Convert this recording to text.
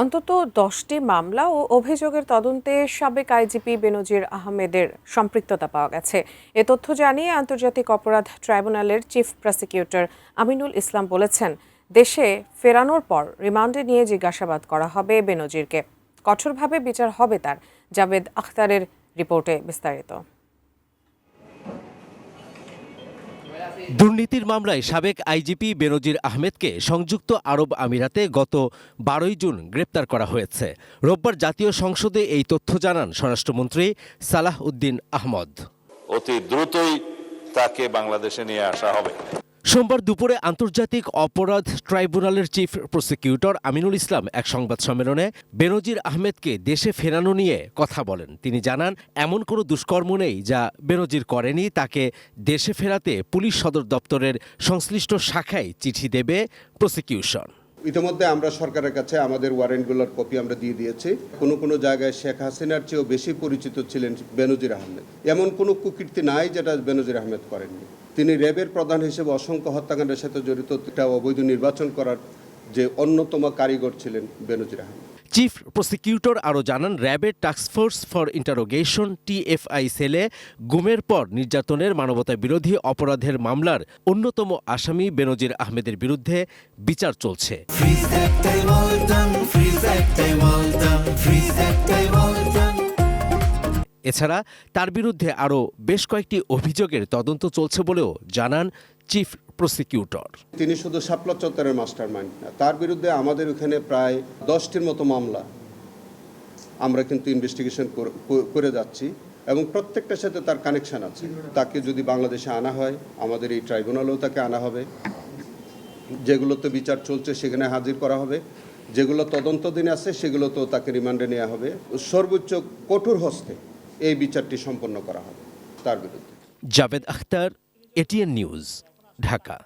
অন্তত 10টি মামলা ও অভিযোগের তদন্তে সাবেক আইজিপি বেনজির আহমেদের সম্পৃক্ততা পাওয়া গেছে। এ তথ্য জানিয়ে আন্তর্জাতিক অপরাধ ট্রাইব্যুনালের চিফ প্রসিকিউটর আমিনুল ইসলাম বলেছেন, দেশে ফেরানোর পর রিমান্ডে নিয়ে জিজ্ঞাসাবাদ করা হবে বেনজিরকে। কঠোরভাবে বিচার হবে তার। জাভেদ আখতারের রিপোর্টে বিস্তারিত। দুর্নীতির মামলায় সাবেক আইজিপি বেনজির আহমেদকে সংযুক্ত আরব আমিরাতে গত 12 জুন গ্রেপ্তার করা হয়েছে। রোববার জাতীয় সংসদে এই তথ্য জানান স্বরাষ্ট্রমন্ত্রী সালাহ উদ্দিন আহমদ। অতি দ্রুতই তাকে বাংলাদেশে নিয়ে আসা হবে। সোমবার দুপুরে আন্তর্জাতিক অপরাধ ট্রাইব্যুনালের চিফ প্রসিকিউটর আমিনুল ইসলাম এক সংবাদ সম্মেলনে বেনজির আহমেদকে দেশে ফেরানো নিয়ে কথা বলেন। তিনি জানান, এমন কোনো দুষ্কর্ম নেই যা বেনজির করেনি। তাকে দেশে ফেরাতে পুলিশ সদর দপ্তরের সংশ্লিষ্ট শাখায় চিঠি দেবে প্রসিকিউশন। ইতিমধ্যে আমরা সরকারের কাছে আমাদের ওয়ারেন্টগুলোর কপি আমরা দিয়ে দিয়েছি। কোনো জায়গায় শেখ হাসিনার চেয়েও বেশি পরিচিত ছিলেন বেনজির আহমেদ। এমন কোনো কুকীর্তি নাই যেটা বেনজির আহমেদ করেননি। তিনি র্যাবের প্রধান হিসেবে অসংখ্য হত্যাকাণ্ডের সাথে জড়িত একটা অবৈধ নির্বাচন করার যে অন্যতম কারিগর ছিলেন বেনজির আহমেদ। চিফ প্রসিকিউটর আরও জানান, র্যাবের টাস্কফোর্স ফর ইন্টারোগেশন টিএফআই সেলে গুমের পর নির্যাতনের মানবতা বিরোধী অপরাধের মামলার অন্যতম আসামি বেনজির আহমেদের বিরুদ্ধে বিচার চলছে। এছাড়া তার বিরুদ্ধে আরও বেশ কয়েকটি অভিযোগের তদন্ত চলছে বলেও জানান চিফ প্রসিকিউটর। তিনি শুধু শাপলা চত্বরের মাস্টারমাইন্ড না, তার বিরুদ্ধে আমাদের ওখানে প্রায় 10টির মতো মামলা আমরা কিন্তু ইনভেস্টিগেশন করে যাচ্ছি এবং প্রত্যেকটার সাথে তার কানেকশন আছে। তাকে যদি বাংলাদেশে আনা হয়, আমাদের এই ট্রাইব্যুনালেও তাকে আনা হবে। যেগুলোতে বিচার চলছে সেখানে হাজির করা হবে, যেগুলো তদন্তাধীন আছে সেগুলোতেও তাকে রিমান্ডে নেওয়া হবে। সর্বোচ্চ কঠোর হস্তে এই বিচারটি সম্পন্ন করা হবে তার বিরুদ্ধে। Javed Akhtar, ATN news, Dhaka.